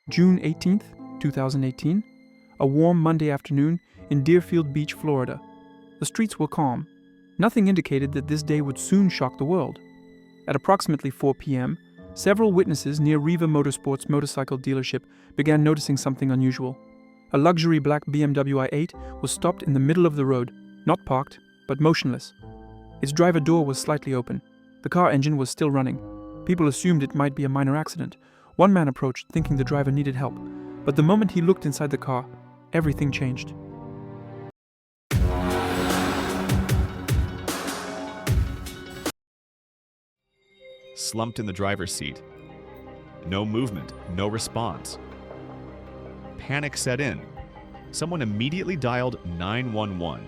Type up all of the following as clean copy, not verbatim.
June 18th, 2018, a warm Monday afternoon in Deerfield Beach, Florida. The streets were calm. Nothing indicated that this day would soon shock the world. At approximately 4 p.m., several witnesses near Riva Motorsports motorcycle dealership began noticing something unusual. A luxury black BMW i8 was stopped in the middle of the road, not parked, but motionless. Its driver door was slightly open. The car engine was still running. People assumed it might be a minor accident. One man approached, thinking the driver needed help. But the moment he looked inside the car, everything changed. Slumped in the driver's seat. No movement, no response. Panic set in. Someone immediately dialed 911.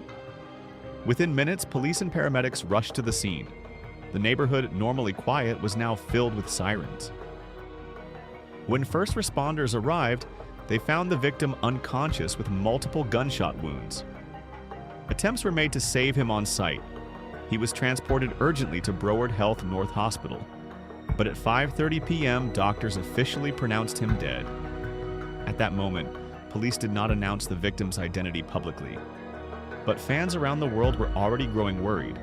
Within minutes, police and paramedics rushed to the scene. The neighborhood, normally quiet, was now filled with sirens. When first responders arrived, they found the victim unconscious with multiple gunshot wounds. Attempts were made to save him on site. He was transported urgently to Broward Health North Hospital. But at 5:30 p.m., doctors officially pronounced him dead. At that moment, police did not announce the victim's identity publicly. But fans around the world were already growing worried.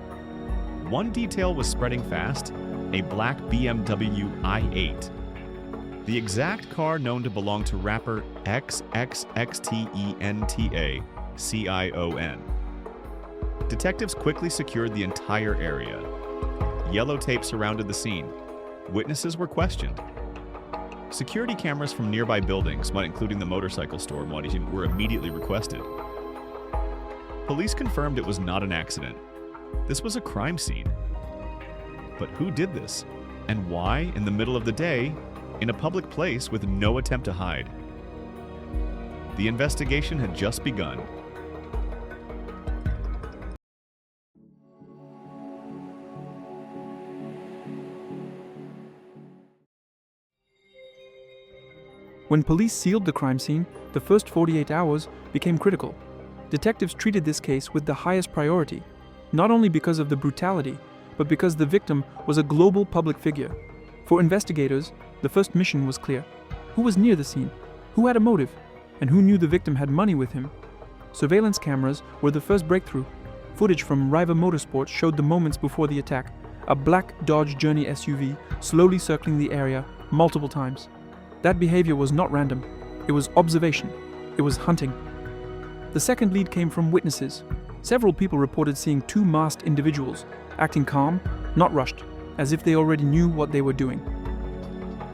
One detail was spreading fast: a black BMW i8. The exact car known to belong to rapper XXXTentacion. Detectives quickly secured the entire area. Yellow tape surrounded the scene. Witnesses were questioned. Security cameras from nearby buildings, including the motorcycle store, were immediately requested. Police confirmed it was not an accident. This was a crime scene. But who did this? And why, in the middle of the day, in a public place with no attempt to hide? The investigation had just begun. When police sealed the crime scene, the first 48 hours became critical. Detectives treated this case with the highest priority, not only because of the brutality, but because the victim was a global public figure. For investigators, the first mission was clear. Who was near the scene? Who had a motive? And who knew the victim had money with him? Surveillance cameras were the first breakthrough. Footage from Riva Motorsports showed the moments before the attack, a black Dodge Journey SUV slowly circling the area multiple times. That behavior was not random. It was observation. It was hunting. The second lead came from witnesses. Several people reported seeing two masked individuals, acting calm, not rushed, as if they already knew what they were doing.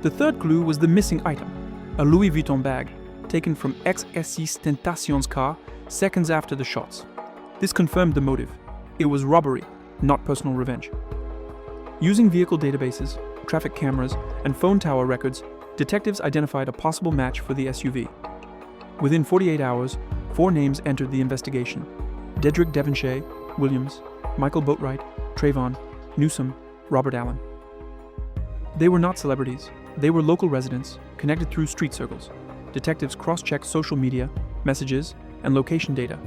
The third clue was the missing item, a Louis Vuitton bag, taken from XXXTentacion's car seconds after the shots. This confirmed the motive. It was robbery, not personal revenge. Using vehicle databases, traffic cameras, and phone tower records, detectives identified a possible match for the SUV. Within 48 hours, 4 names entered the investigation: Dedrick Devonshire, Williams, Michael Boatwright, Trayvon, Newsom, Robert Allen. They were not celebrities. They were local residents, connected through street circles. Detectives cross-checked social media, messages, and location data.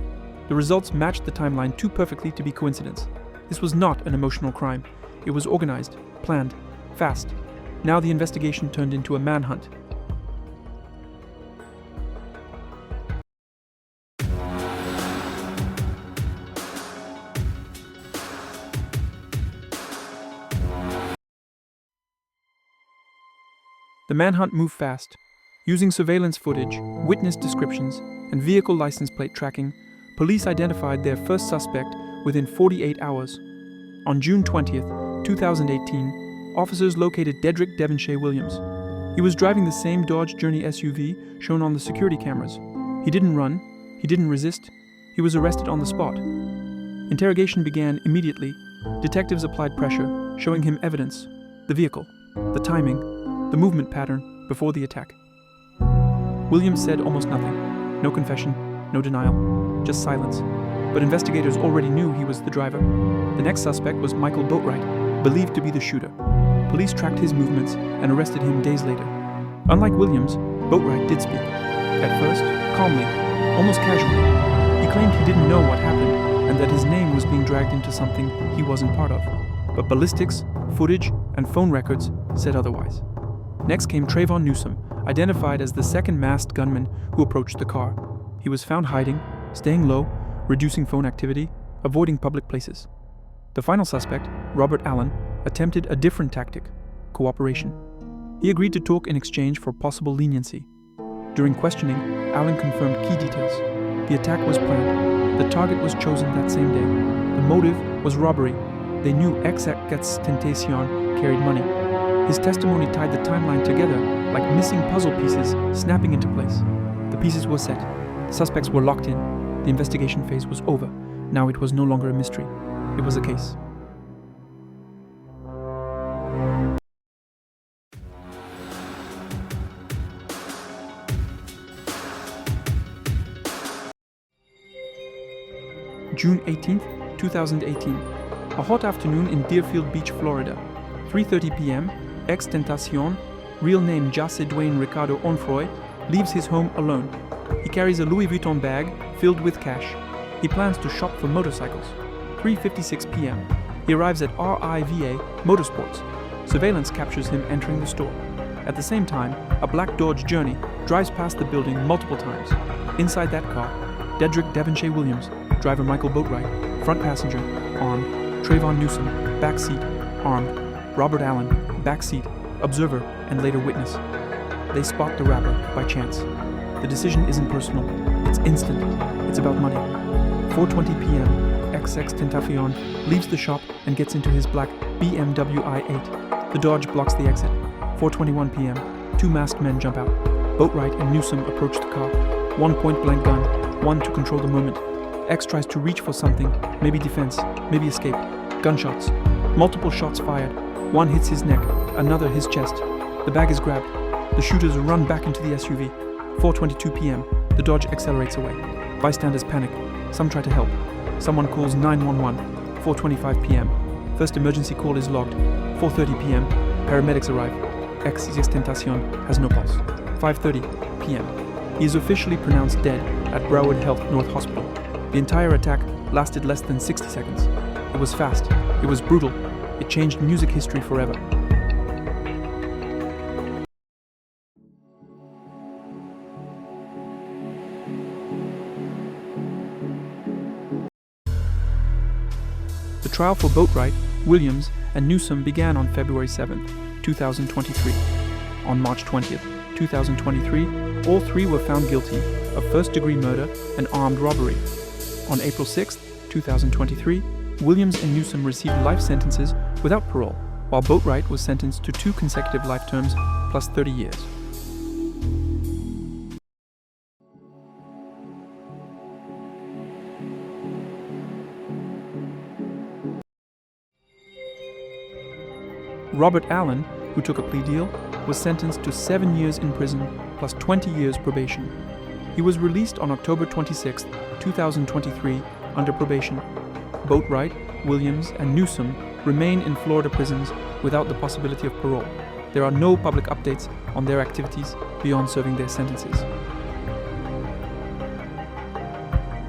The results matched the timeline too perfectly to be coincidence. This was not an emotional crime. It was organized, planned, fast. Now the investigation turned into a manhunt. The manhunt moved fast. Using surveillance footage, witness descriptions, and vehicle license plate tracking, police identified their first suspect within 48 hours. On June 20th, 2018, officers located Dedrick Devonshire Williams. He was driving the same Dodge Journey SUV shown on the security cameras. He didn't run. He didn't resist. He was arrested on the spot. Interrogation began immediately. Detectives applied pressure, showing him evidence: the vehicle, the timing, the movement pattern before the attack. Williams said almost nothing. No confession, no denial, just silence. But investigators already knew he was the driver. The next suspect was Michael Boatwright, believed to be the shooter. Police tracked his movements and arrested him days later. Unlike Williams, Boatwright did speak. At first, calmly, almost casually. He claimed he didn't know what happened and that his name was being dragged into something he wasn't part of. But ballistics, footage, and phone records said otherwise. Next came Trayvon Newsom, identified as the second masked gunman who approached the car. He was found hiding, staying low, reducing phone activity, avoiding public places. The final suspect, Robert Allen, attempted a different tactic: cooperation. He agreed to talk in exchange for possible leniency. During questioning, Allen confirmed key details. The attack was planned. The target was chosen that same day. The motive was robbery. They knew XXXTentacion carried money. His testimony tied the timeline together like missing puzzle pieces snapping into place. The pieces were set. The suspects were locked in. The investigation phase was over. Now it was no longer a mystery. It was a case. June 18th, 2018. A hot afternoon in Deerfield Beach, Florida. 3:30 p.m., XXXTentacion, real name Jase Dwayne Ricardo Onfroy, leaves his home alone. He carries a Louis Vuitton bag filled with cash. He plans to shop for motorcycles. 3:56 p.m. He arrives at RIVA Motorsports. Surveillance captures him entering the store. At the same time, a black Dodge Journey drives past the building multiple times. Inside that car, Dedrick Devonshire Williams, driver Michael Boatwright, front passenger, armed, Trayvon Newsom, back seat, armed, Robert Allen, back seat, observer, and later witness. They spot the rapper by chance. The decision isn't personal, it's instant, it's about money. 4:20 p.m., XXXTentacion leaves the shop and gets into his black BMW i8. The Dodge blocks the exit. 4:21 p.m., two masked men jump out. Boatwright and Newsom approach the car. One point-blank gun, one to control the moment. X tries to reach for something, maybe defense, maybe escape. Gunshots. Multiple shots fired. One hits his neck, another his chest. The bag is grabbed. The shooters run back into the SUV. 4:22 p.m. The Dodge accelerates away. Bystanders panic. Some try to help. Someone calls 911. 4:25 p.m. First emergency call is logged. 4:30 p.m. Paramedics arrive. XXXTentacion has no pulse. 5:30 p.m. He is officially pronounced dead at Broward Health North Hospital. The entire attack lasted less than 60 seconds. It was fast. It was brutal. It changed music history forever. The trial for Boatwright, Williams, and Newsom began on February 7, 2023. On March 20th, 2023, all three were found guilty of first-degree murder and armed robbery. On April 6, 2023, Williams and Newsom received life sentences without parole, while Boatwright was sentenced to 2 consecutive life terms plus 30 years. Robert Allen, who took a plea deal, was sentenced to 7 years in prison plus 20 years probation. He was released on October 26, 2023, under probation. Boatwright, Williams, and Newsom remain in Florida prisons without the possibility of parole. There are no public updates on their activities beyond serving their sentences.